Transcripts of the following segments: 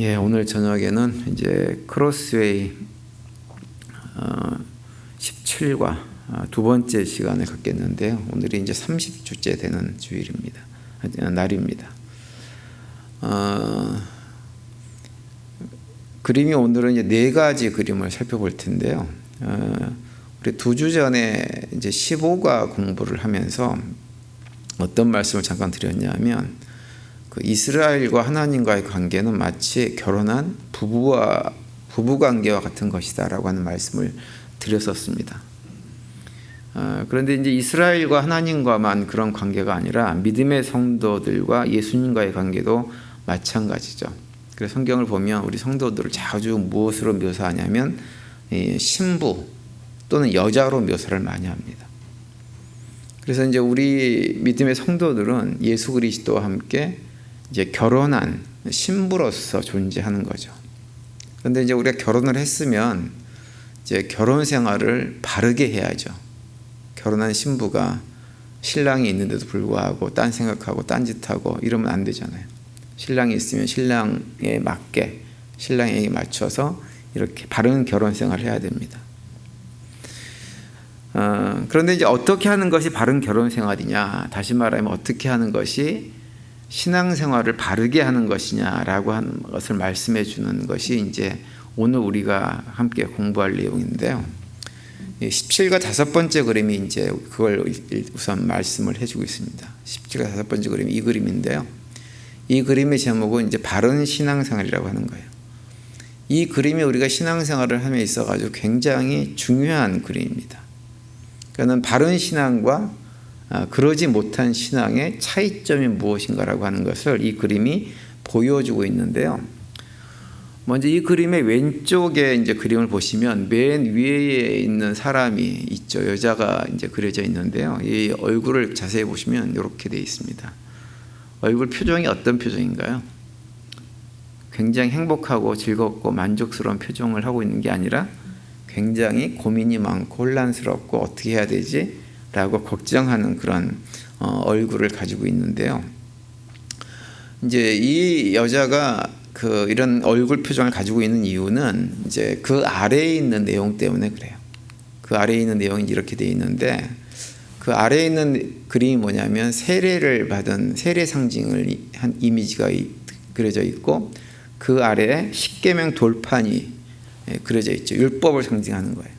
오늘 저녁에는 이제 크로스웨이 17과 두 번째 시간을 갖겠는데요. 오늘이 이제 30주째 되는 주일입니다. 날입니다. 그림이 오늘은 이제 네 가지 그림을 살펴볼 텐데요. 우리 2주 전에 이제 15가 공부를 하면서 어떤 말씀을 잠깐 드렸냐면, 그 이스라엘과 하나님과의 관계는 마치 결혼한 부부 관계와 같은 것이다라고 하는 말씀을 드렸었습니다. 그런데 이제 이스라엘과 하나님과만 그런 관계가 아니라 믿음의 성도들과 예수님과의 관계도 마찬가지죠. 그래서 성경을 보면 우리 성도들을 자주 무엇으로 묘사하냐면 신부 또는 여자로 묘사를 많이 합니다. 그래서 이제 우리 믿음의 성도들은 예수 그리스도와 함께 이제 결혼한 신부로서 존재하는 거죠. 그런데 이제 우리가 결혼을 했으면 이제 결혼 생활을 바르게 해야죠. 결혼한 신부가 신랑이 있는데도 불구하고 딴 생각하고 딴짓하고 이러면 안 되잖아요. 신랑이 있으면 신랑에 맞게, 신랑에게 맞춰서 이렇게 바른 결혼 생활을 해야 됩니다. 그런데 이제 어떻게 하는 것이 바른 결혼 생활이냐, 다시 말하면 어떻게 하는 것이 신앙생활을 바르게 하는 것이냐라고 하는 것을 말씀해 주는 것이 이제 오늘 우리가 함께 공부할 내용인데요. 17과 5번째 그림이 이제 그걸 우선 말씀을 해주고 있습니다. 17과 5번째 그림이 이 그림인데요. 이 그림의 제목은 이제 바른 신앙생활이라고 하는 거예요. 이 그림이 우리가 신앙생활을 함에 있어가지고 굉장히 중요한 그림입니다. 그러니까 바른 신앙과 그러지 못한 신앙의 차이점이 무엇인가라고 하는 것을 이 그림이 보여주고 있는데요. 먼저 이 그림의 왼쪽에 이제 그림을 보시면 맨 위에 있는 사람이 있죠. 여자가 이제 그려져 있는데요. 이 얼굴을 자세히 보시면 이렇게 되어 있습니다. 얼굴 표정이 어떤 표정인가요? 굉장히 행복하고 즐겁고 만족스러운 표정을 하고 있는 게 아니라 굉장히 고민이 많고 혼란스럽고 어떻게 해야 되지? 라고 걱정하는 그런 얼굴을 가지고 있는데요. 이제 이 여자가 이런 얼굴 표정을 가지고 있는 이유는 이제 그 아래에 있는 내용 때문에 그래요. 그 아래에 있는 내용이 이렇게 되어 있는데, 그 아래에 있는 그림이 뭐냐면 세례를 받은 세례 상징을 한 이미지가 그려져 있고, 그 아래에 십계명 돌판이 그려져 있죠. 율법을 상징하는 거예요.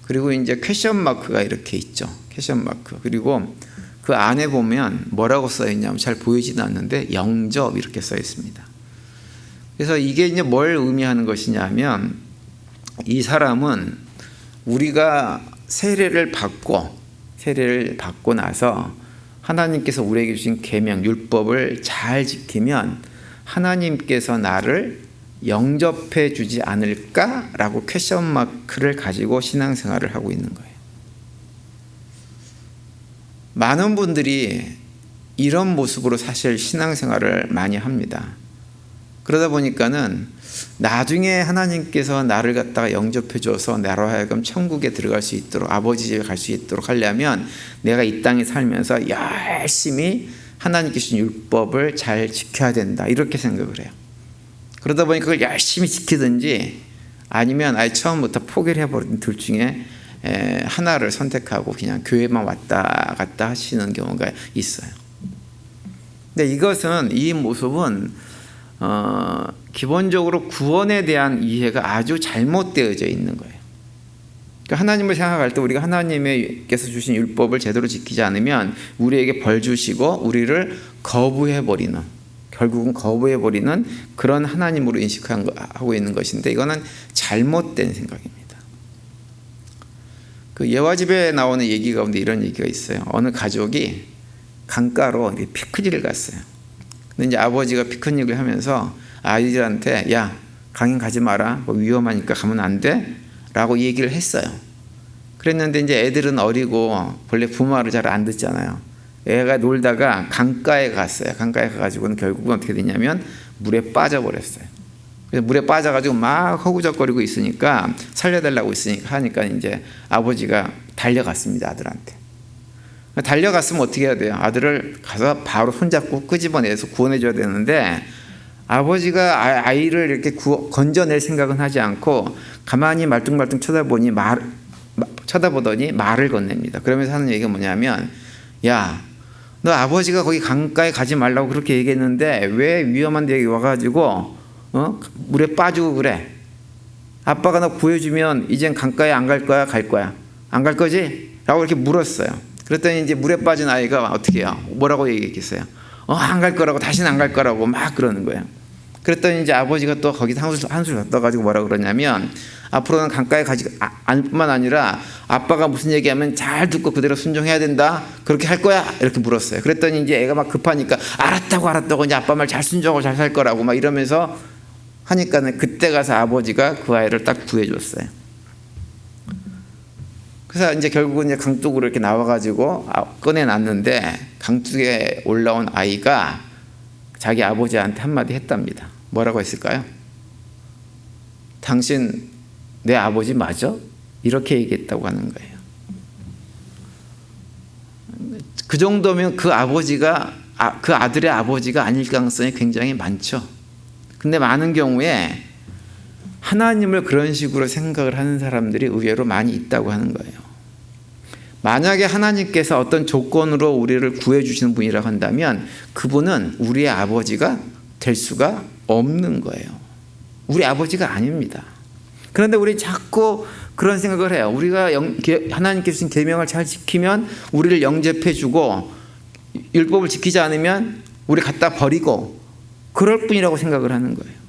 그리고 이제 퀘션 마크가 이렇게 있죠. 퀘션 마크. 그리고 그 안에 보면 뭐라고 써 있냐면 잘 보이지는 않는데 영접 이렇게 써 있습니다. 그래서 이게 이제 뭘 의미하는 것이냐면, 이 사람은 우리가 세례를 받고 나서 하나님께서 우리에게 주신 계명 율법을 잘 지키면 하나님께서 나를 영접해 주지 않을까라고 퀘션 마크를 가지고 신앙생활을 하고 있는 거예요. 많은 분들이 이런 모습으로 사실 신앙생활을 많이 합니다. 그러다 보니까는 나중에 하나님께서 나를 갖다가 영접해 줘서 나로 하여금 천국에 들어갈 수 있도록, 아버지 집에 갈 수 있도록 하려면 내가 이 땅에 살면서 열심히 하나님께 주신 율법을 잘 지켜야 된다, 이렇게 생각을 해요. 그러다 보니 그걸 열심히 지키든지 아니면 아예 처음부터 포기를 해버린 둘 중에 하나를 선택하고 그냥 교회만 왔다 갔다 하시는 경우가 있어요. 근데 이 모습은 기본적으로 구원에 대한 이해가 아주 잘못되어져 있는 거예요. 그러니까 하나님을 생각할 때 우리가 하나님께서 주신 율법을 제대로 지키지 않으면 우리에게 벌 주시고 우리를 결국은 거부해버리는 그런 하나님으로 인식하고 있는 것인데, 이거는 잘못된 생각입니다. 그 예화집에 나오는 얘기 가운데 이런 얘기가 있어요. 어느 가족이 강가로 피크닉을 갔어요. 근데 이제 아버지가 피크닉을 하면서 아이들한테 야, 강에 가지 마라, 위험하니까 가면 안 돼 라고 얘기를 했어요. 그랬는데 이제 애들은 어리고 원래 부모 말을 잘 안 듣잖아요. 애가 놀다가 강가에 갔어요. 강가에 가가지고는 결국은 어떻게 되냐면 물에 빠져버렸어요. 그래서 물에 빠져가지고 막 허구적거리고 있으니까 살려달라고 하니까 이제 아버지가 달려갔습니다. 아들한테. 달려갔으면 어떻게 해야 돼요? 아들을 가서 바로 손잡고 끄집어내서 구원해줘야 되는데 아버지가 아이를 이렇게 건져낼 생각은 하지 않고 가만히 말뚱말뚱 쳐다보더니 말을 건넵니다. 그러면서 하는 얘기가 뭐냐면, 야, 너 아버지가 거기 강가에 가지 말라고 그렇게 얘기했는데 왜 위험한 데 와가지고 물에 빠지고 그래? 아빠가 너 구해주면 이젠 강가에 안 갈 거야, 갈 거야? 안 갈 거지? 라고 이렇게 물었어요. 그랬더니 이제 물에 빠진 아이가 어떻게 해요? 뭐라고 얘기했겠어요? 안 갈 거라고, 다시는 안 갈 거라고 막 그러는 거예요. 그랬더니 이제 아버지가 또 거기서 한술 더 떠가지고 뭐라고 그러냐면, 앞으로는 강가에 가지 뿐만 아니라 아빠가 무슨 얘기하면 잘 듣고 그대로 순종해야 된다. 그렇게 할 거야? 이렇게 물었어요. 그랬더니 이제 애가 막 급하니까 알았다고 이제 아빠 말 잘 순종하고 잘 살 거라고 막 이러면서 하니까는 그때 가서 아버지가 그 아이를 딱 구해줬어요. 그래서 이제 결국은 이제 강둑으로 이렇게 나와가지고 꺼내놨는데 강둑에 올라온 아이가 자기 아버지한테 한마디 했답니다. 뭐라고 했을까요? 당신 내 아버지 맞아? 이렇게 얘기했다고 하는 거예요. 그 정도면 그 아버지가 그 아들의 아버지가 아닐 가능성이 굉장히 많죠. 근데 많은 경우에 하나님을 그런 식으로 생각을 하는 사람들이 의외로 많이 있다고 하는 거예요. 만약에 하나님께서 어떤 조건으로 우리를 구해주시는 분이라고 한다면 그분은 우리의 아버지가 될 수가 없는 거예요. 우리 아버지가 아닙니다. 그런데 우리 자꾸 그런 생각을 해요. 우리가 하나님께서 주신 계명을 잘 지키면 우리를 영접해주고 율법을 지키지 않으면 우리 갖다 버리고 그럴 뿐이라고 생각을 하는 거예요.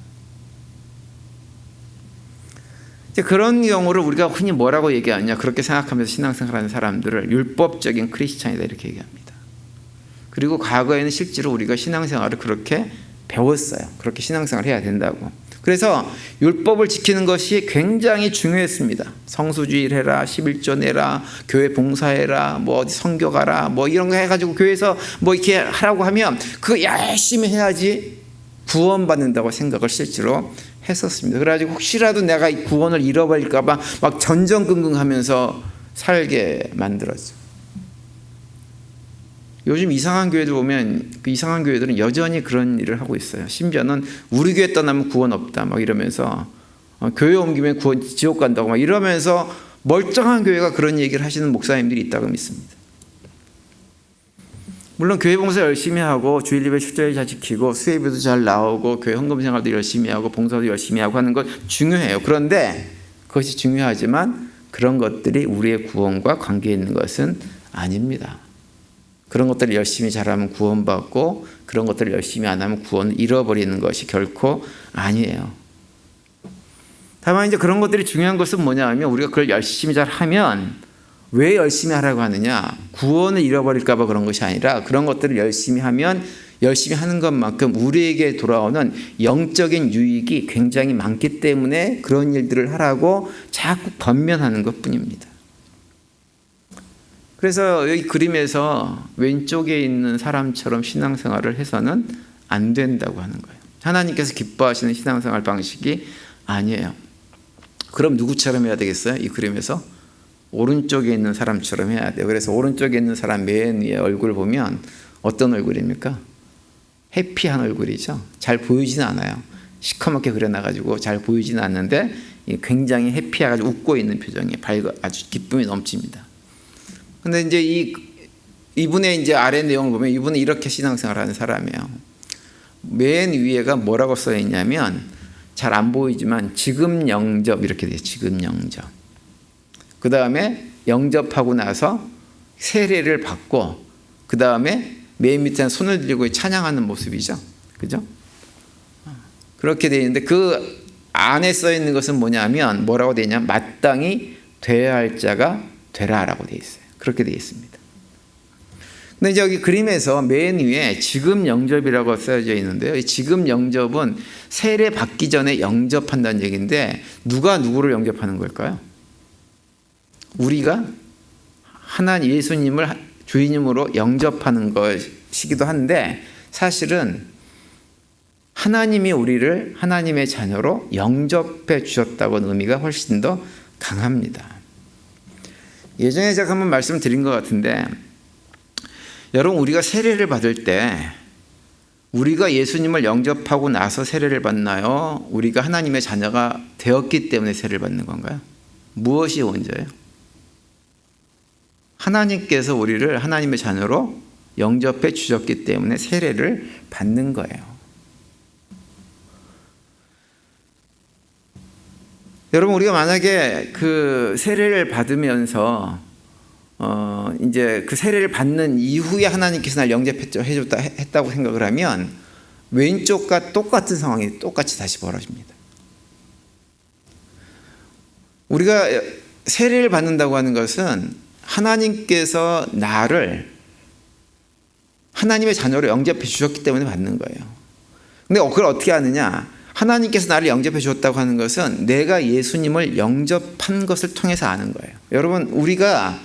이제 그런 경우를 우리가 흔히 뭐라고 얘기하느냐, 그렇게 생각하면서 신앙생활하는 사람들을 율법적인 크리스찬이다 이렇게 얘기합니다. 그리고 과거에는 실제로 우리가 신앙생활을 그렇게 배웠어요. 그렇게 신앙생활을 해야 된다고. 그래서 율법을 지키는 것이 굉장히 중요했습니다. 성수주의를 해라, 11조 내라, 교회 봉사해라, 뭐 어디 선교 가라, 뭐 이런 거 해가지고 교회에서 뭐 이렇게 하라고 하면 그거 열심히 해야지 구원받는다고 생각을 실제로 했었습니다. 그래가지고 혹시라도 내가 이 구원을 잃어버릴까봐 막 전전긍긍하면서 살게 만들었죠. 요즘 이상한 교회들 보면 그 이상한 교회들은 여전히 그런 일을 하고 있어요. 심지어는 우리 교회 떠나면 구원 없다 막 이러면서 교회 옮기면 구원 지옥 간다고 막 이러면서 멀쩡한 교회가 그런 얘기를 하시는 목사님들이 있다고 믿습니다. 물론 교회 봉사 열심히 하고 주일 예배 출제를 잘 지키고 수혜비도 잘 나오고 교회 헌금 생활도 열심히 하고 봉사도 열심히 하고 하는 건 중요해요. 그런데 그것이 중요하지만 그런 것들이 우리의 구원과 관계 있는 것은 아닙니다. 그런 것들을 열심히 잘하면 구원받고 그런 것들을 열심히 안 하면 구원을 잃어버리는 것이 결코 아니에요. 다만 이제 그런 것들이 중요한 것은 뭐냐 하면 우리가 그걸 열심히 잘하면 왜 열심히 하라고 하느냐, 구원을 잃어버릴까 봐 그런 것이 아니라 그런 것들을 열심히 하면 열심히 하는 것만큼 우리에게 돌아오는 영적인 유익이 굉장히 많기 때문에 그런 일들을 하라고 자꾸 권면하는 것뿐입니다. 그래서 여기 그림에서 왼쪽에 있는 사람처럼 신앙생활을 해서는 안 된다고 하는 거예요. 하나님께서 기뻐하시는 신앙생활 방식이 아니에요. 그럼 누구처럼 해야 되겠어요? 이 그림에서 오른쪽에 있는 사람처럼 해야 돼요. 그래서 오른쪽에 있는 사람 맨 위에 얼굴 보면 어떤 얼굴입니까? 해피한 얼굴이죠. 잘 보이지는 않아요. 시커멓게 그려놔가지고 잘 보이지는 않는데 굉장히 해피해가지고 웃고 있는 표정이 아주 기쁨이 넘칩니다. 근데 이제 이분의 이제 아래 내용을 보면 이분은 이렇게 신앙생활하는 사람이에요. 맨 위에가 뭐라고 써 있냐면 잘 안 보이지만 지금 영접 이렇게 돼요. 지금 영접. 그 다음에 영접하고 나서 세례를 받고 그 다음에 맨 밑에 손을 들고 찬양하는 모습이죠. 그죠? 그렇게 되어 있는데 그 안에 써 있는 것은 뭐냐면 뭐라고 되어 있냐면 마땅히 되어야 할 자가 되라라고 되어 있어요. 그렇게 되어 있습니다. 근데 이제 여기 그림에서 맨 위에 지금 영접이라고 써져 있는데요. 이 지금 영접은 세례 받기 전에 영접한다는 얘기인데 누가 누구를 영접하는 걸까요? 우리가 하나님 예수님을 주인님으로 영접하는 것이기도 한데 사실은 하나님이 우리를 하나님의 자녀로 영접해 주셨다고는 의미가 훨씬 더 강합니다. 예전에 제가 한번 말씀드린 것 같은데 여러분 우리가 세례를 받을 때 우리가 예수님을 영접하고 나서 세례를 받나요? 우리가 하나님의 자녀가 되었기 때문에 세례를 받는 건가요? 무엇이 먼저예요? 하나님께서 우리를 하나님의 자녀로 영접해 주셨기 때문에 세례를 받는 거예요. 여러분, 우리가 만약에 그 세례를 받으면서 이제 그 세례를 받는 이후에 하나님께서 날 영접했다고 생각을 하면 왼쪽과 똑같은 상황이 똑같이 다시 벌어집니다. 우리가 세례를 받는다고 하는 것은 하나님께서 나를 하나님의 자녀로 영접해 주셨기 때문에 받는 거예요. 근데 그걸 어떻게 하느냐? 하나님께서 나를 영접해 주었다고 하는 것은 내가 예수님을 영접한 것을 통해서 아는 거예요. 여러분, 우리가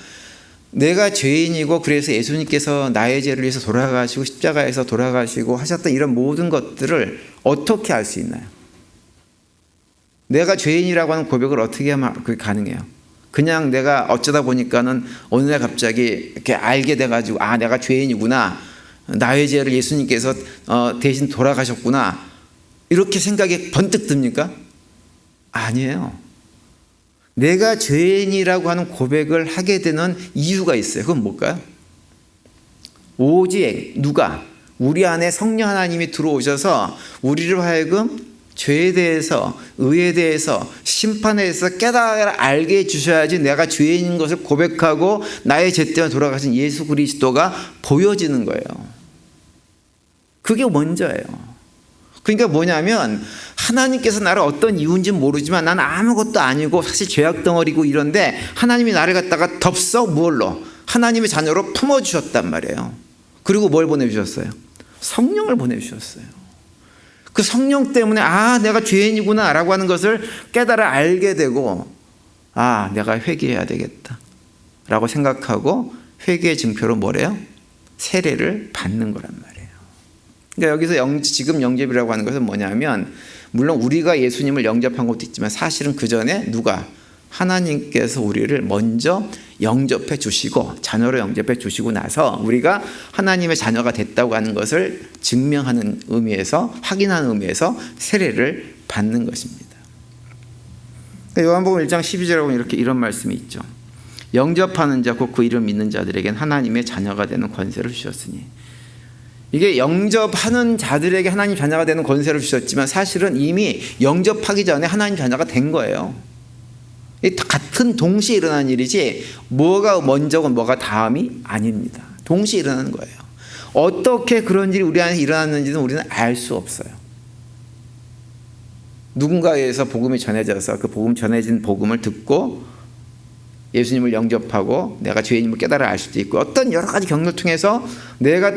내가 죄인이고 그래서 예수님께서 나의 죄를 위해서 돌아가시고 십자가에서 돌아가시고 하셨던 이런 모든 것들을 어떻게 알 수 있나요? 내가 죄인이라고 하는 고백을 어떻게 하면 그게 가능해요? 그냥 내가 어쩌다 보니까는 어느 날 갑자기 이렇게 알게 돼가지고 아, 내가 죄인이구나, 나의 죄를 예수님께서 대신 돌아가셨구나, 이렇게 생각이 번뜩 듭니까? 아니에요. 내가 죄인이라고 하는 고백을 하게 되는 이유가 있어요. 그건 뭘까요? 오직 누가? 우리 안에 성령 하나님이 들어오셔서 우리를 하여금 죄에 대해서, 의에 대해서, 심판에 대해서 깨달아 알게 해주셔야지 내가 죄인인 것을 고백하고 나의 죄 때문에 돌아가신 예수 그리스도가 보여지는 거예요. 그게 먼저예요. 그러니까 뭐냐면 하나님께서 나를 어떤 이유인지 모르지만 난 아무것도 아니고 사실 죄악 덩어리고 이런데 하나님이 나를 갖다가 덥석 무얼로? 하나님의 자녀로 품어주셨단 말이에요. 그리고 뭘 보내주셨어요? 성령을 보내주셨어요. 그 성령 때문에 아, 내가 죄인이구나 라고 하는 것을 깨달아 알게 되고 아, 내가 회개해야 되겠다 라고 생각하고 회개의 증표로 뭐래요? 세례를 받는 거란 말이에요. 그러니까 여기서 지금 영접이라고 하는 것은 뭐냐면 물론 우리가 예수님을 영접한 것도 있지만 사실은 그 전에 누가? 하나님께서 우리를 먼저 영접해 주시고 자녀로 영접해 주시고 나서 우리가 하나님의 자녀가 됐다고 하는 것을 증명하는 의미에서, 확인하는 의미에서 세례를 받는 것입니다. 그러니까 요한복음 1장 12절에 보면 이런 말씀이 있죠. 영접하는 자 곧 그 이름 믿는 자들에겐 하나님의 자녀가 되는 권세를 주셨으니, 이게 영접하는 자들에게 하나님 자녀가 되는 권세를 주셨지만 사실은 이미 영접하기 전에 하나님 자녀가 된 거예요. 같은 동시에 일어난 일이지 뭐가 먼저고 뭐가 다음이 아닙니다. 동시에 일어나는 거예요. 어떻게 그런 일이 우리 안에 일어났는지는 우리는 알 수 없어요. 누군가에 의해서 복음이 전해져서 그 복음 전해진 복음을 듣고 예수님을 영접하고 내가 죄인임을 깨달아 알 수도 있고 어떤 여러 가지 경로를 통해서 내가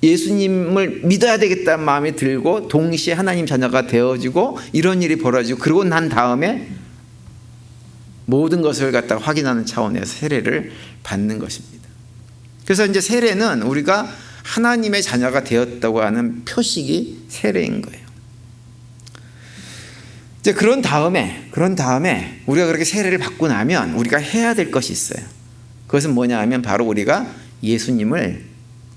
예수님을 믿어야 되겠다는 마음이 들고 동시에 하나님 자녀가 되어지고 이런 일이 벌어지고 그러고 난 다음에 모든 것을 갖다가 확인하는 차원에서 세례를 받는 것입니다. 그래서 이제 세례는 우리가 하나님의 자녀가 되었다고 하는 표식이 세례인 거예요. 이제 그런 다음에 우리가 그렇게 세례를 받고 나면 우리가 해야 될 것이 있어요. 그것은 뭐냐 하면 바로 우리가 예수님을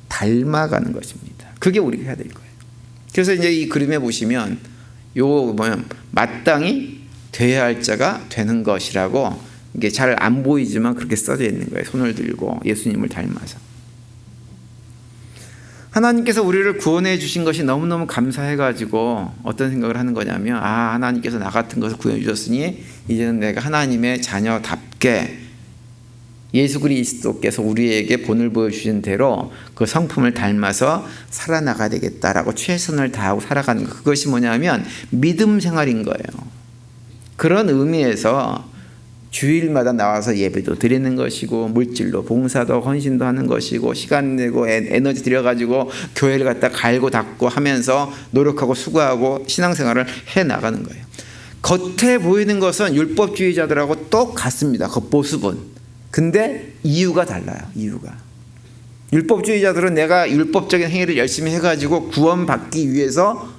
닮아가는 것입니다. 그게 우리가 해야 될 거예요. 그래서 이제 이 그림에 보시면 마땅히 돼야 할 자가 되는 것이라고 이게 잘 안 보이지만 그렇게 써져 있는 거예요. 손을 들고 예수님을 닮아서. 하나님께서 우리를 구원해 주신 것이 너무너무 감사해가지고 어떤 생각을 하는 거냐면 아, 하나님께서 나 같은 것을 구원해 주셨으니 이제는 내가 하나님의 자녀답게 예수 그리스도께서 우리에게 본을 보여주신 대로 그 성품을 닮아서 살아나가야 되겠다라고 최선을 다하고 살아가는 것, 그것이 뭐냐면 믿음 생활인 거예요. 그런 의미에서 주일마다 나와서 예배도 드리는 것이고 물질로 봉사도 헌신도 하는 것이고 시간 내고 에너지 들여가지고 교회를 갖다 갈고 닦고 하면서 노력하고 수고하고 신앙생활을 해나가는 거예요. 겉에 보이는 것은 율법주의자들하고 똑같습니다. 겉모습은. 근데 이유가 달라요. 이유가. 율법주의자들은 내가 율법적인 행위를 열심히 해가지고 구원받기 위해서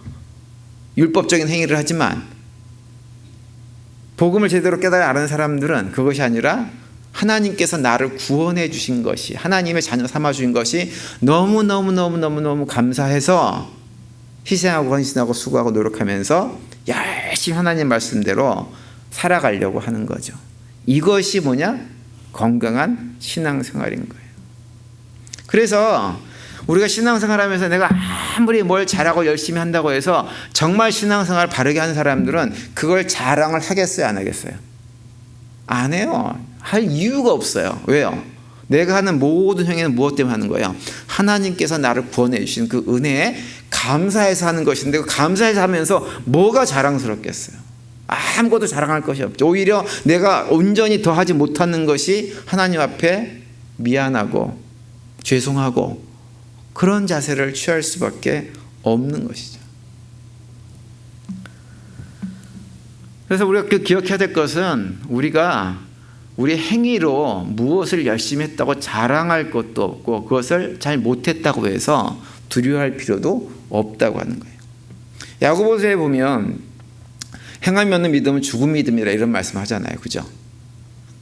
율법적인 행위를 하지만 복음을 제대로 깨달아 아는 사람들은 그것이 아니라 하나님께서 나를 구원해 주신 것이, 하나님의 자녀 삼아 주신 것이 너무너무 감사해서 희생하고 헌신하고 수고하고 노력하면서 열심히 하나님 말씀대로 살아가려고 하는 거죠. 이것이 뭐냐? 건강한 신앙생활인 거예요. 그래서 우리가 신앙생활하면서 내가 아무리 뭘 잘하고 열심히 한다고 해서 정말 신앙생활 바르게 하는 사람들은 그걸 자랑을 하겠어요, 안 하겠어요? 안 해요. 할 이유가 없어요. 왜요? 내가 하는 모든 행위는 무엇 때문에 하는 거예요? 하나님께서 나를 구원해 주신 그 은혜에 감사해서 하는 것인데, 그 감사해서 하면서 뭐가 자랑스럽겠어요? 아무것도 자랑할 것이 없죠. 오히려 내가 온전히 더하지 못하는 것이 하나님 앞에 미안하고 죄송하고 그런 자세를 취할 수밖에 없는 것이죠. 그래서 우리가 기억해야 될 것은, 우리가 우리 행위로 무엇을 열심히 했다고 자랑할 것도 없고 그것을 잘 못했다고 해서 두려워할 필요도 없다고 하는 거예요. 야고보서에 보면 행함이 없는 믿음은 죽은 믿음이라 이런 말씀 하잖아요. 그죠?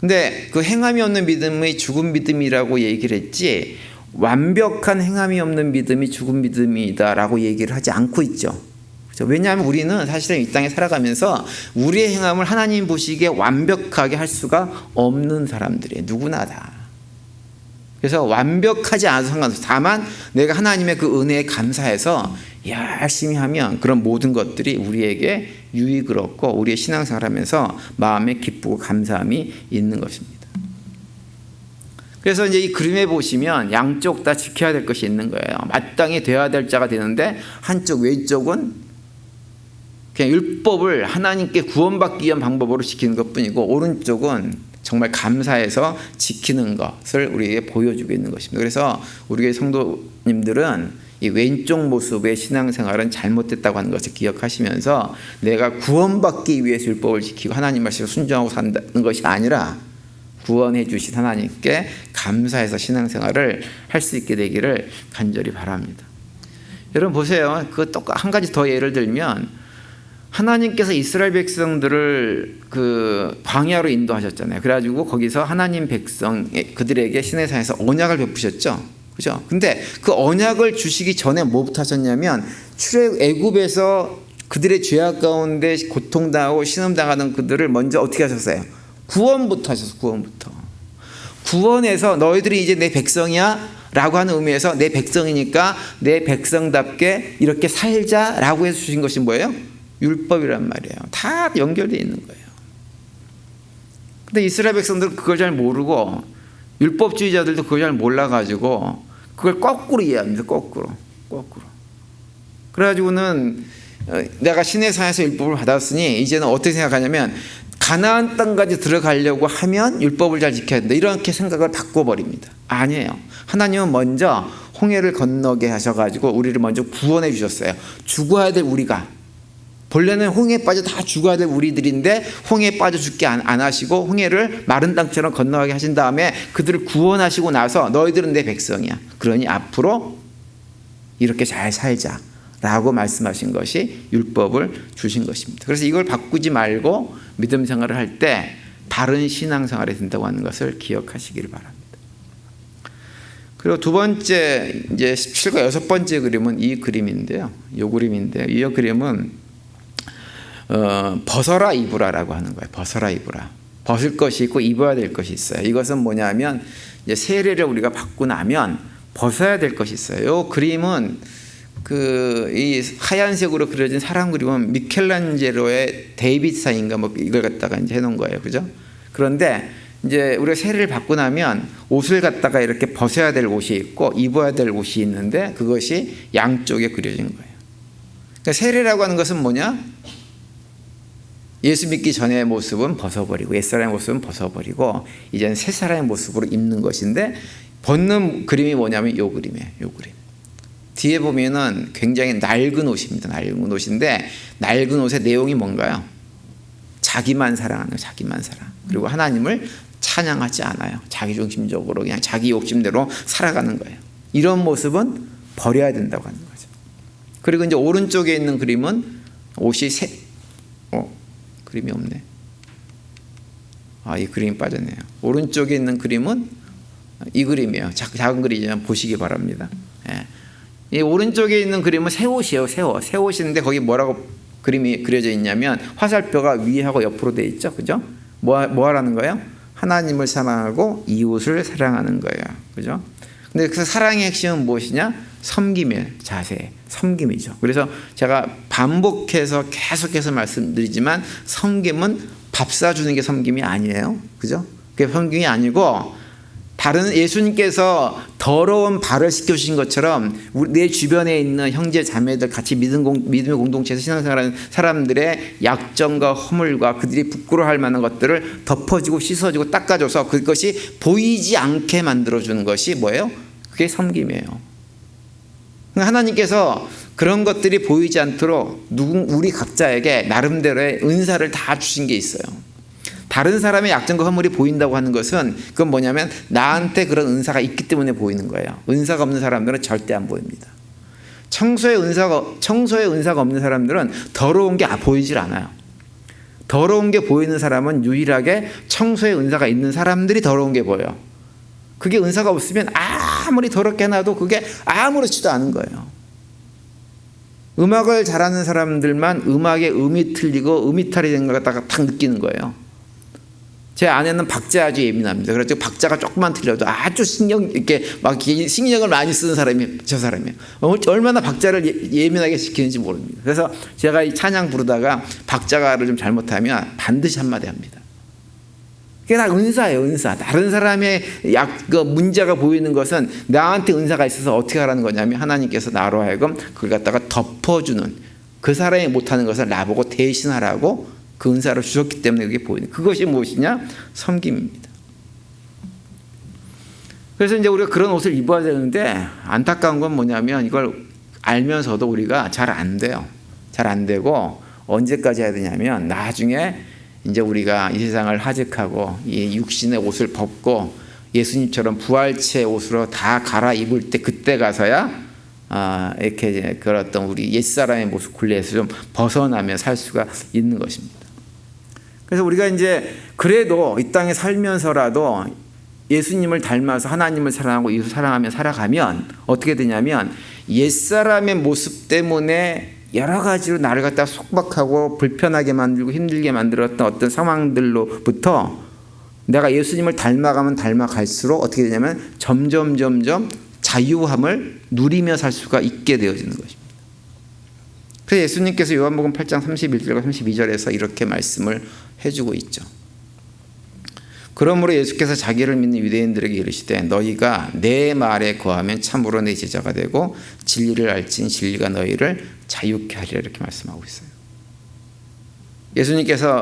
근데 그 행함이 없는 믿음의 죽은 믿음이라고 얘기를 했지, 완벽한 행함이 없는 믿음이 죽은 믿음이다라고 얘기를 하지 않고 있죠. 그렇죠? 왜냐하면 우리는 사실은 이 땅에 살아가면서 우리의 행함을 하나님 보시기에 완벽하게 할 수가 없는 사람들이에요. 누구나 다. 그래서 완벽하지 않아도 상관없어요. 다만 내가 하나님의 그 은혜에 감사해서 열심히 하면 그런 모든 것들이 우리에게 유익을 얻고 우리의 신앙생활을 하면서 마음에 기쁘고 감사함이 있는 것입니다. 그래서 이제 이 그림에 보시면 양쪽 다 지켜야 될 것이 있는 거예요. 마땅히 되어야 될 자가 되는데, 한쪽 왼쪽은 그냥 율법을 하나님께 구원받기 위한 방법으로 지키는 것뿐이고, 오른쪽은 정말 감사해서 지키는 것을 우리에게 보여주고 있는 것입니다. 그래서 우리의 성도님들은 이 왼쪽 모습의 신앙생활은 잘못됐다고 하는 것을 기억하시면서, 내가 구원받기 위해서 율법을 지키고 하나님 말씀에 순종하고 산다는 것이 아니라 구원해 주신 하나님께 감사해서 신앙생활을 할 수 있게 되기를 간절히 바랍니다. 여러분 보세요. 그 또 한 가지 더 예를 들면, 하나님께서 이스라엘 백성들을 그 광야로 인도하셨잖아요. 그래가지고 거기서 하나님 백성 그들에게 시내산에서 언약을 베푸셨죠. 그죠? 근데 그 언약을 주시기 전에 뭐부터 하셨냐면, 애굽에서 그들의 죄악 가운데 고통당하고 신음당하는 그들을 먼저 어떻게 하셨어요? 구원부터 하셨어. 구원해서 너희들이 이제 내 백성이야 라고 하는 의미에서 내 백성이니까 내 백성답게 이렇게 살자라고 해서 주신 것이 뭐예요? 율법이란 말이에요. 다 연결되어 있는 거예요. 근데 이스라엘 백성들은 그걸 잘 모르고, 율법주의자들도 그걸 잘 몰라가지고 그걸 거꾸로 이해합니다. 거꾸로. 그래가지고는 내가 시내산에서 율법을 받았으니 이제는 어떻게 생각하냐면, 가나안 땅까지 들어가려고 하면 율법을 잘 지켜야 된다, 이렇게 생각을 바꿔버립니다. 아니에요. 하나님은 먼저 홍해를 건너게 하셔가지고 우리를 먼저 구원해 주셨어요. 죽어야 될 우리가, 본래는 홍해에 빠져 다 죽어야 될 우리들인데 홍해에 빠져 죽게 안 하시고 홍해를 마른 땅처럼 건너가게 하신 다음에 그들을 구원하시고 나서 너희들은 내 백성이야, 그러니 앞으로 이렇게 잘 살자 라고 말씀하신 것이 율법을 주신 것입니다. 그래서 이걸 바꾸지 말고 믿음 생활을 할 때 다른 신앙생활이 된다고 하는 것을 기억하시기를 바랍니다. 그리고 두 번째, 이제 17과 여섯 번째 그림은 이 그림인데요. 이 그림인데요. 이 그림은 벗어라 입으라라고 하는 거예요. 벗어라 입으라. 벗을 것이 있고 입어야 될 것이 있어요. 이것은 뭐냐면, 이제 세례를 우리가 받고 나면 벗어야 될 것이 있어요. 이 그림은 이 하얀색으로 그려진 사람 그림은 미켈란젤로의 데이비드상인가 뭐 이걸 갖다가 이제 해놓은 거예요. 그죠? 그런데 이제 우리가 세례를 받고 나면 옷을 갖다가 이렇게 벗어야 될 옷이 있고 입어야 될 옷이 있는데, 그것이 양쪽에 그려진 거예요. 그러니까 세례라고 하는 것은 뭐냐? 예수 믿기 전의 모습은 벗어버리고 옛사람의 모습은 벗어버리고 이제는 새 사람의 모습으로 입는 것인데, 벗는 그림이 뭐냐면 요 그림이에요. 요 그림. 뒤에 보면은 굉장히 낡은 옷입니다. 낡은 옷인데, 낡은 옷의 내용이 뭔가요? 자기만 사랑하는 거예요. 자기만 사랑. 그리고 하나님을 찬양하지 않아요. 자기중심적으로 그냥 자기 욕심대로 살아가는 거예요. 이런 모습은 버려야 된다고 하는 거죠. 그리고 이제 오른쪽에 있는 그림은 옷이 그림이 없네. 이 그림이 빠졌네요. 오른쪽에 있는 그림은 이 그림이에요. 작은 그림이지만 보시기 바랍니다. 예. 이 오른쪽에 있는 그림은 새 옷이에요. 새 옷인데 거기 뭐라고 그림이 그려져 있냐면 화살표가 위하고 옆으로 돼 있죠. 그죠? 뭐 하라는 거예요? 하나님을 사랑하고 이웃을 사랑하는 거예요. 그죠? 근데 그 사랑의 핵심은 무엇이냐? 섬김의 자세, 섬김이죠. 그래서 제가 반복해서 계속해서 말씀드리지만 섬김은 밥 사주는 게 섬김이 아니에요. 그죠? 그게 섬김이 아니고 다른 예수님께서 더러운 발을 씻겨주신 것처럼 내 주변에 있는 형제 자매들 같이 믿음의 공동체에서 신앙생활하는 사람들의 약점과 허물과 그들이 부끄러워할 만한 것들을 덮어주고 씻어주고 닦아줘서 그것이 보이지 않게 만들어주는 것이 뭐예요? 그게 섬김이에요. 하나님께서 그런 것들이 보이지 않도록 우리 각자에게 나름대로의 은사를 다 주신 게 있어요. 다른 사람의 약점과 허물이 보인다고 하는 것은 그건 뭐냐면 나한테 그런 은사가 있기 때문에 보이는 거예요. 은사가 없는 사람들은 절대 안 보입니다. 청소의 은사가 없는 사람들은 더러운 게 보이질 않아요. 더러운 게 보이는 사람은 유일하게 청소의 은사가 있는 사람들이 더러운 게 보여요. 그게 은사가 없으면 아무리 더럽게 해놔도 그게 아무렇지도 않은 거예요. 음악을 잘하는 사람들만 음악의 음이 틀리고 음이탈이 된 것 같다가 딱 느끼는 거예요. 제 아내는 박자 아주 예민합니다. 그래서 박자가 조금만 틀려도 아주 신경을 많이 쓰는 사람이 저 사람이에요. 얼마나 박자를 예민하게 시키는지 모릅니다. 그래서 제가 이 찬양 부르다가 박자를 좀 잘못하면 반드시 한마디 합니다. 그게 다 은사예요, 은사. 다른 사람의 문제가 보이는 것은 나한테 은사가 있어서 어떻게 하라는 거냐면 하나님께서 나로 하여금 그걸 갖다가 덮어주는, 그 사람이 못하는 것을 나보고 대신하라고 그 은사를 주셨기 때문에 그게 보이는, 그것이 무엇이냐? 섬김입니다. 그래서 이제 우리가 그런 옷을 입어야 되는데 안타까운 건 뭐냐면 이걸 알면서도 우리가 잘 안 돼요. 잘 안 되고 언제까지 해야 되냐면 나중에 이제 우리가 이 세상을 하직하고 이 육신의 옷을 벗고 예수님처럼 부활체의 옷으로 다 갈아입을 때, 그때 가서야 이렇게 그런 어떤 우리 옛사람의 모습 굴레에서 좀 벗어나며 살 수가 있는 것입니다. 그래서 우리가 이제 그래도 이 땅에 살면서라도 예수님을 닮아서 하나님을 사랑하고 이웃을 사랑하며 살아가면 어떻게 되냐면 옛사람의 모습 때문에 여러 가지로 나를 갖다 속박하고 불편하게 만들고 힘들게 만들었던 어떤 상황들로부터 내가 예수님을 닮아가면 닮아갈수록 어떻게 되냐면 점점 자유함을 누리며 살 수가 있게 되어지는 것입니다. 그래서 예수님께서 요한복음 8장 31절과 32절에서 이렇게 말씀을 해주고 있죠. 그러므로 예수께서 자기를 믿는 유대인들에게 이르시되 너희가 내 말에 거하면 참으로 내 제자가 되고 진리를 알진 진리가 너희를 자유케 하리라, 이렇게 말씀하고 있어요.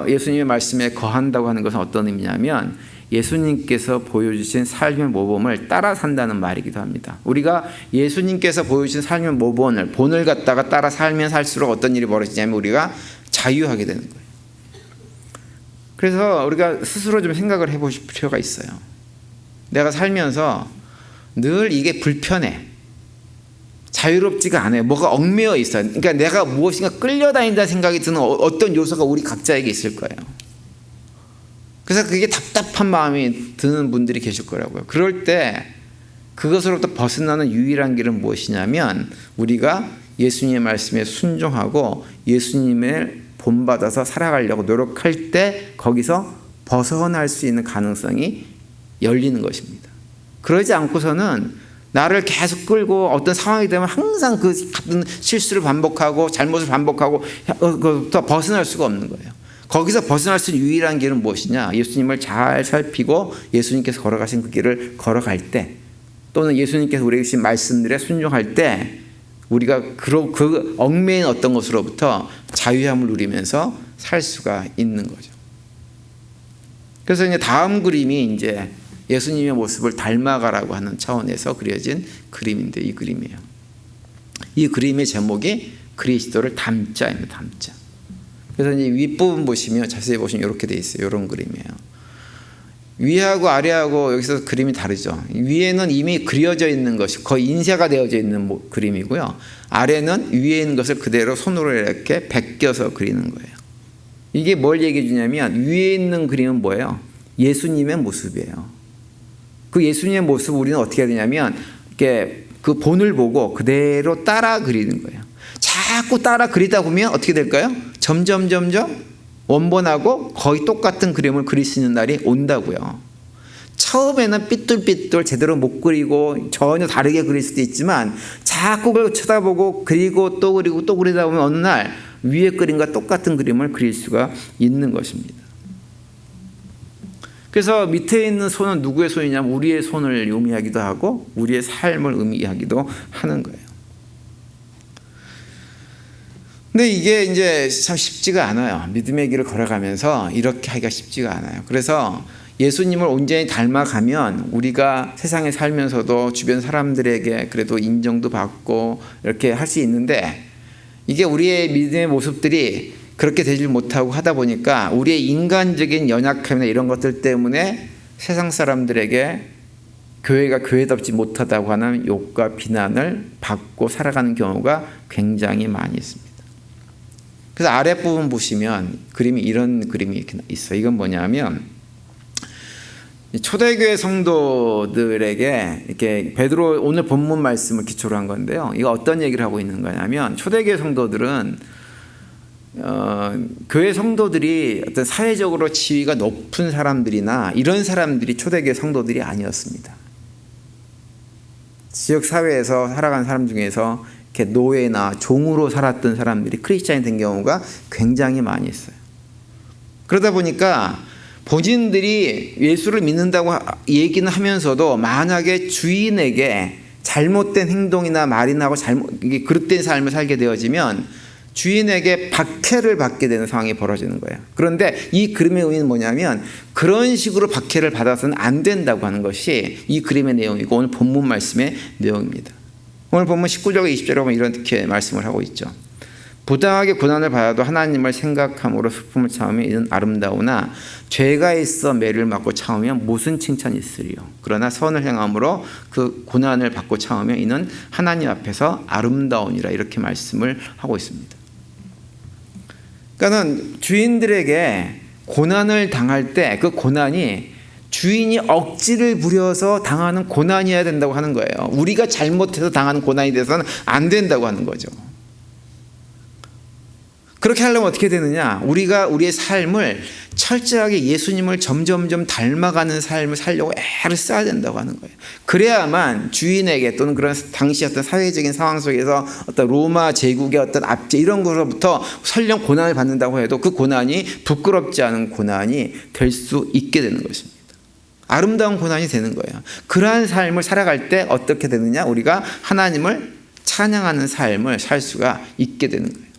예수님의 말씀에 거한다고 하는 것은 어떤 의미냐면 예수님께서 보여주신 삶의 모범을 따라 산다는 말이기도 합니다. 우리가 예수님께서 보여주신 삶의 모범을, 본을 갖다가 따라 살면 살수록 어떤 일이 벌어지냐면 우리가 자유하게 되는 거예요. 그래서 우리가 스스로 좀 생각을 해보실 필요가 있어요. 내가 살면서 늘 이게 불편해. 자유롭지가 않아요. 뭐가 얽매여 있어요. 그러니까 내가 무엇인가 끌려다닌다는 생각이 드는 어떤 요소가 우리 각자에게 있을 거예요. 그래서 그게 답답한 마음이 드는 분들이 계실 거라고요. 그럴 때 그것으로부터 벗어나는 유일한 길은 무엇이냐면 우리가 예수님의 말씀에 순종하고 예수님을 본받아서 살아가려고 노력할 때 거기서 벗어날 수 있는 가능성이 열리는 것입니다. 그러지 않고서는 나를 계속 끌고 어떤 상황이 되면 항상 그 같은 실수를 반복하고 잘못을 반복하고 그것부터 벗어날 수가 없는 거예요. 거기서 벗어날 수 있는 유일한 길은 무엇이냐? 예수님을 잘 살피고 예수님께서 걸어가신 그 길을 걸어갈 때, 또는 예수님께서 우리에게 주신 말씀들에 순종할 때 우리가 그 얽매인 어떤 것으로부터 자유함을 누리면서 살 수가 있는 거죠. 그래서 이제 다음 그림이 이제 예수님의 모습을 닮아가라고 하는 차원에서 그려진 그림인데 이 그림이에요. 이 그림의 제목이 그리스도를 닮자입니다. 닮자. 그래서 이제 윗부분 보시면 자세히 보시면 이렇게 돼 있어요. 이런 그림이에요. 위하고 아래하고 여기서 그림이 다르죠. 위에는 이미 그려져 있는 것이 거의 인쇄가 되어져 있는 그림이고요. 아래는 위에 있는 것을 그대로 손으로 이렇게 베껴서 그리는 거예요. 이게 뭘 얘기해 주냐면 위에 있는 그림은 뭐예요? 예수님의 모습이에요. 그 예수님의 모습을 우리는 어떻게 해야 되냐면 이렇게 그 본을 보고 그대로 따라 그리는 거예요. 자꾸 따라 그리다 보면 어떻게 될까요? 점점 원본하고 거의 똑같은 그림을 그릴 수 있는 날이 온다고요. 처음에는 삐뚤삐뚤 제대로 못 그리고 전혀 다르게 그릴 수도 있지만 자꾸 그걸 쳐다보고 그리고 또 그리고 또 그리다 보면 어느 날 위에 그림과 똑같은 그림을 그릴 수가 있는 것입니다. 그래서 밑에 있는 손은 누구의 손이냐면 우리의 손을 의미하기도 하고 우리의 삶을 의미하기도 하는 거예요. 근데 이게 이제 참 쉽지가 않아요. 믿음의 길을 걸어가면서 이렇게 하기가 쉽지가 않아요. 그래서 예수님을 온전히 닮아가면 우리가 세상에 살면서도 주변 사람들에게 그래도 인정도 받고 이렇게 할 수 있는데 이게 우리의 믿음의 모습들이 그렇게 되질 못하고 하다 보니까 우리의 인간적인 연약함이나 이런 것들 때문에 세상 사람들에게 교회가 교회답지 못하다고 하는 욕과 비난을 받고 살아가는 경우가 굉장히 많이 있습니다. 그래서 아랫부분 보시면 이런 그림이 있어요. 이건 뭐냐면 초대교회 성도들에게 이렇게 베드로 오늘 본문 말씀을 기초로 한 건데요. 이거 어떤 얘기를 하고 있는 거냐면 초대교회 성도들은 교회 성도들이 어떤 사회적으로 지위가 높은 사람들이나 이런 사람들이 초대교회 성도들이 아니었습니다. 지역 사회에서 살아간 사람 중에서 이렇게 노예나 종으로 살았던 사람들이 크리스찬이 된 경우가 굉장히 많이 있어요. 그러다 보니까 본인들이 예수를 믿는다고 얘기는 하면서도 만약에 주인에게 잘못된 행동이나 말이나 하고 그릇된 삶을 살게 되어지면 주인에게 박해를 받게 되는 상황이 벌어지는 거예요. 그런데 이 그림의 의미는 뭐냐면 그런 식으로 박해를 받아서는 안 된다고 하는 것이 이 그림의 내용이고 오늘 본문 말씀의 내용입니다. 오늘 본문 19절과 20절에 보면 이렇게 말씀을 하고 있죠. 부당하게 고난을 받아도 하나님을 생각함으로 슬픔을 참으면 이는 아름다우나 죄가 있어 매를 맞고 참으면 무슨 칭찬이 있으리요. 그러나 선을 행함으로 그 고난을 받고 참으면 이는 하나님 앞에서 아름다우니라 이렇게 말씀을 하고 있습니다. 그러니까 주인들에게 고난을 당할 때 그 고난이 주인이 억지를 부려서 당하는 고난이어야 된다고 하는 거예요. 우리가 잘못해서 당하는 고난이 돼서는 안 된다고 하는 거죠. 그렇게 하려면 어떻게 되느냐? 우리가 우리의 삶을 철저하게 예수님을 점점점 닮아가는 삶을 살려고 애를 써야 된다고 하는 거예요. 그래야만 주인에게 또는 그런 당시 어떤 사회적인 상황 속에서 어떤 로마 제국의 어떤 압제 이런 것으로부터 설령 고난을 받는다고 해도 그 고난이 부끄럽지 않은 고난이 될 수 있게 되는 것입니다. 아름다운 고난이 되는 거예요. 그러한 삶을 살아갈 때 어떻게 되느냐? 우리가 하나님을 찬양하는 삶을 살 수가 있게 되는 거예요.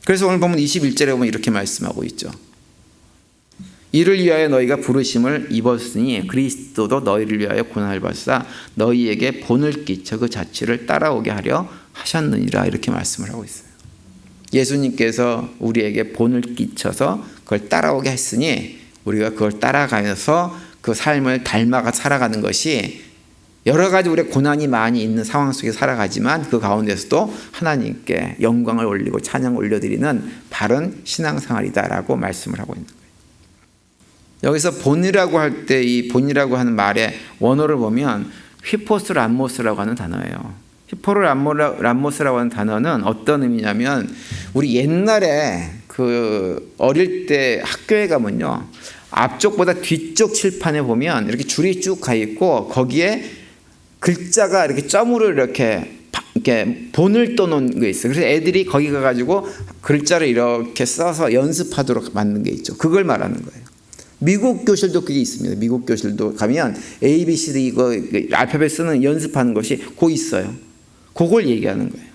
그래서 오늘 보면 21절에 보면 이렇게 말씀하고 있죠. 이를 위하여 너희가 부르심을 입었으니 그리스도도 너희를 위하여 고난을 받사 너희에게 본을 끼쳐 그 자취를 따라오게 하려 하셨느니라 이렇게 말씀을 하고 있어요. 예수님께서 우리에게 본을 끼쳐서 그걸 따라오게 했으니 우리가 그걸 따라가면서 그 삶을 닮아가 살아가는 것이 여러 가지 우리의 고난이 많이 있는 상황 속에 살아가지만 그 가운데서도 하나님께 영광을 올리고 찬양을 올려드리는 바른 신앙생활이다라고 말씀을 하고 있는 거예요. 여기서 본이라고 할 때 이 본이라고 하는 말의 원어를 보면 휘포스 람모스라고 하는 단어예요. 휘포르 람모스라고 하는 단어는 어떤 의미냐면 우리 옛날에 그 어릴 때 학교에 가면요. 앞쪽보다 뒤쪽 칠판에 보면 이렇게 줄이 쭉 가 있고 거기에 글자가 이렇게 점으로 이렇게 본을 떠놓은 게 있어요. 그래서 애들이 거기 가가지고 글자를 이렇게 써서 연습하도록 만든 게 있죠. 그걸 말하는 거예요. 미국 교실도 그게 있습니다. 미국 교실도 가면 A, B, C, D 이거 알파벳 쓰는 연습하는 것이 고 있어요. 그걸 얘기하는 거예요.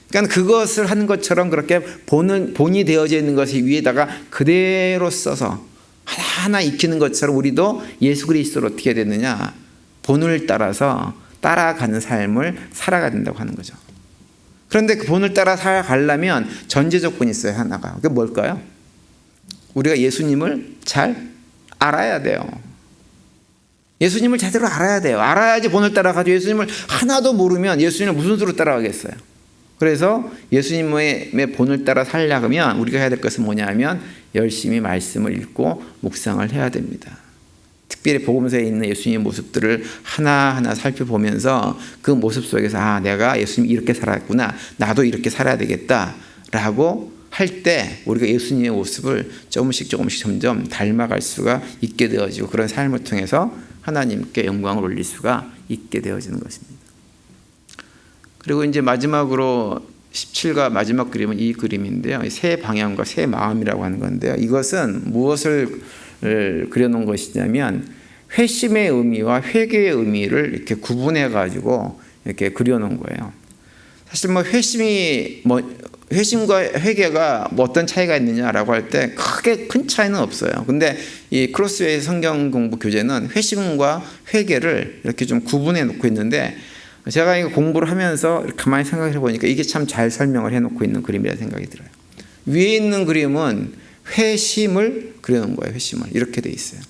그러니까 그것을 하는 것처럼 그렇게 본이 되어져 있는 것이 위에다가 그대로 써서 하나하나 익히는 것처럼 우리도 예수 그리스도로 어떻게 됐느냐? 본을 따라서 따라가는 삶을 살아가야 된다고 하는 거죠. 그런데 그 본을 따라 살아가려면 전제 조건이 있어요. 하나가. 그게 뭘까요? 우리가 예수님을 잘 알아야 돼요. 예수님을 제대로 알아야 돼요. 알아야지 본을 따라가죠. 예수님을 하나도 모르면 예수님을 무슨 수로 따라가겠어요? 그래서 예수님의 본을 따라 살려면 우리가 해야 될 것은 뭐냐 하면 열심히 말씀을 읽고 묵상을 해야 됩니다. 특별히 복음서에 있는 예수님의 모습들을 하나하나 살펴보면서 그 모습 속에서 내가 예수님이 이렇게 살았구나, 나도 이렇게 살아야 되겠다라고 할 때 우리가 예수님의 모습을 조금씩 점점 닮아갈 수가 있게 되어지고, 그런 삶을 통해서 하나님께 영광을 올릴 수가 있게 되어지는 것입니다. 그리고 이제 마지막으로 17과 마지막 그림은 이 그림인데요. 새 방향과 새 마음이라고 하는 건데요. 이것은 무엇을 그려놓은 것이냐면 회심의 의미와 회개의 의미를 이렇게 구분해 가지고 이렇게 그려놓은 거예요. 사실 회심과 회개가 어떤 차이가 있느냐라고 할 때 크게 큰 차이는 없어요. 근데 이 크로스웨이 성경 공부 교재는 회심과 회개를 이렇게 좀 구분해 놓고 있는데, 제가 이거 공부를 하면서 가만히 생각해 보니까 이게 참 잘 설명을 해 놓고 있는 그림이라는 생각이 들어요. 위에 있는 그림은 회심을 그려놓은 거예요. 회심을 이렇게 돼 있어요.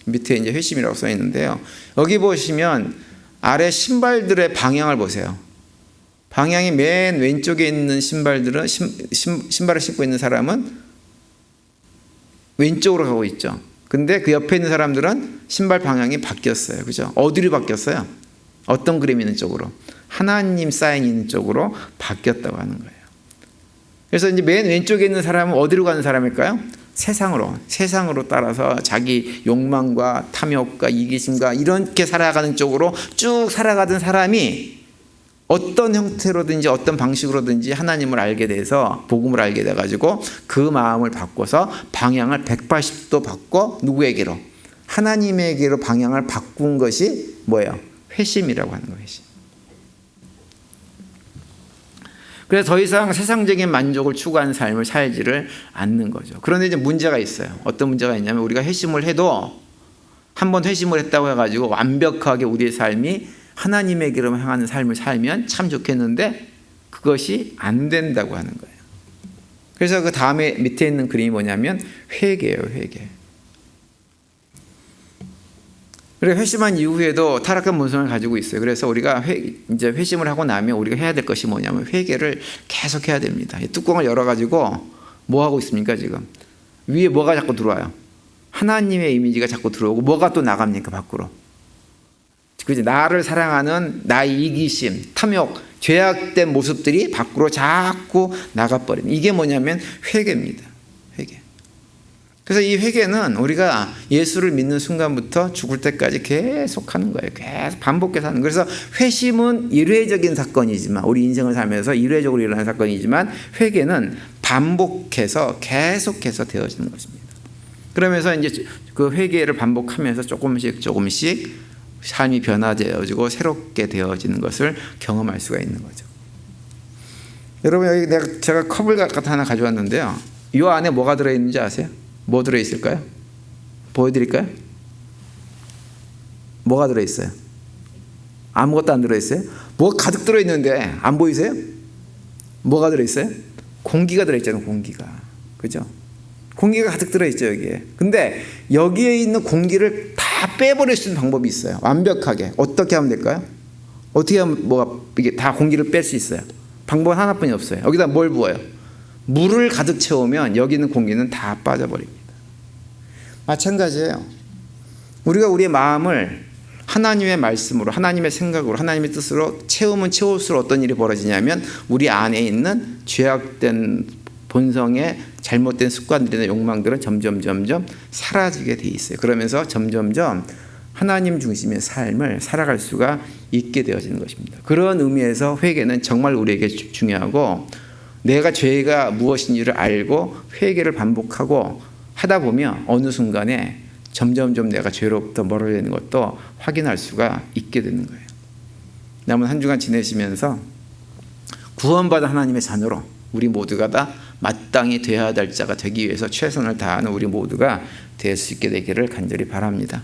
밑에 이제 회심이라고 써 있는데요. 여기 보시면 아래 신발들의 방향을 보세요. 방향이 맨 왼쪽에 있는 신발들은 신발을 신고 있는 사람은 왼쪽으로 가고 있죠. 근데 그 옆에 있는 사람들은 신발 방향이 바뀌었어요. 그죠? 어디로 바뀌었어요? 어떤 그림이 있는 쪽으로? 하나님 사인이 있는 쪽으로 바뀌었다고 하는 거예요. 그래서 이제 맨 왼쪽에 있는 사람은 어디로 가는 사람일까요? 세상으로 따라서 자기 욕망과 탐욕과 이기심과 이렇게 살아가는 쪽으로 쭉 살아가던 사람이 어떤 형태로든지 어떤 방식으로든지 하나님을 알게 돼서 복음을 알게 돼가지고 그 마음을 바꿔서 방향을 180도 바꿔 누구에게로? 하나님에게로 방향을 바꾼 것이 뭐예요? 회심이라고 하는 거예요. 회심. 그래서 더 이상 세상적인 만족을 추구하는 삶을 살지를 않는 거죠. 그런데 이제 문제가 있어요. 어떤 문제가 있냐면 우리가 회심을 해도 한번 회심을 했다고 해가지고 완벽하게 우리의 삶이 하나님에게로 향하는 삶을 살면 참 좋겠는데 그것이 안 된다고 하는 거예요. 그래서 그 다음에 밑에 있는 그림이 뭐냐면 회개예요. 회개. 그리고 회심한 이후에도 타락한 본성을 가지고 있어요. 그래서 우리가 이제 회심을 하고 나면 우리가 해야 될 것이 뭐냐면 회개를 계속 해야 됩니다. 이 뚜껑을 열어가지고 뭐 하고 있습니까 지금? 위에 뭐가 자꾸 들어와요? 하나님의 이미지가 자꾸 들어오고 뭐가 또 나갑니까 밖으로? 그지? 나를 사랑하는 나의 이기심, 탐욕, 죄악된 모습들이 밖으로 자꾸 나가버리는, 이게 뭐냐면 회개입니다. 회개. 그래서 이 회개는 우리가 예수를 믿는 순간부터 죽을 때까지 계속 하는 거예요. 계속 반복해서 하는 거예요. 그래서 회심은 일회적인 사건이지만, 우리 인생을 살면서 일회적으로 일어나는 사건이지만 회개는 반복해서 계속해서 되어지는 것입니다. 그러면서 이제 그 회개를 반복하면서 조금씩 삶이 변화되어지고 새롭게 되어지는 것을 경험할 수가 있는 거죠. 여러분, 여기 제가 컵을 하나 가져왔는데요. 이 안에 뭐가 들어있는지 아세요? 뭐 들어있을까요? 보여드릴까요? 뭐가 들어있어요? 아무것도 안 들어있어요? 뭐가 가득 들어있는데 안 보이세요? 뭐가 들어있어요? 공기가 들어있잖아요. 공기가. 그죠? 공기가 가득 들어있죠 여기에. 근데 여기에 있는 공기를 다 빼버릴 수 있는 방법이 있어요. 완벽하게. 어떻게 하면 될까요? 어떻게 하면 이게 다 공기를 뺄 수 있어요? 방법은 하나뿐이 없어요. 여기다 뭘 부어요? 물을 가득 채우면 여기 있는 공기는 다 빠져버립니다. 마찬가지예요. 우리가 우리의 마음을 하나님의 말씀으로, 하나님의 생각으로, 하나님의 뜻으로 채우면 채울수록 어떤 일이 벌어지냐면 우리 안에 있는 죄악된 본성의 잘못된 습관들이나 욕망들은 점점 사라지게 돼 있어요. 그러면서 점점 하나님 중심의 삶을 살아갈 수가 있게 되어지는 것입니다. 그런 의미에서 회개는 정말 우리에게 중요하고, 내가 죄가 무엇인지를 알고 회개를 반복하고 하다 보면 어느 순간에 점점 내가 죄로부터 멀어지는 것도 확인할 수가 있게 되는 거예요. 남은 한 주간 지내시면서 구원받은 하나님의 자녀로 우리 모두가 다 마땅히 되어야 될 자가 되기 위해서 최선을 다하는 우리 모두가 될 수 있게 되기를 간절히 바랍니다.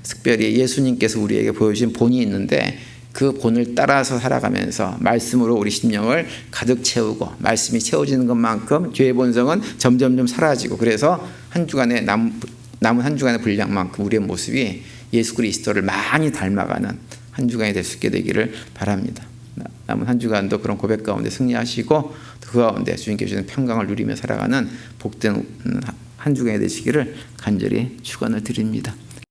특별히 예수님께서 우리에게 보여주신 본이 있는데 그 본을 따라서 살아가면서 말씀으로 우리 심령을 가득 채우고, 말씀이 채워지는 것만큼 죄의 본성은 점점 사라지고, 그래서 한 주간의 남은 한 주간의 분량만큼 우리의 모습이 예수 그리스도를 많이 닮아가는 한 주간이 될 수 있게 되기를 바랍니다. 남은 한 주간도 그런 고백 가운데 승리하시고 그 가운데 주님께 주시는 평강을 누리며 살아가는 복된 한 주간이 되시기를 간절히 축원을 드립니다.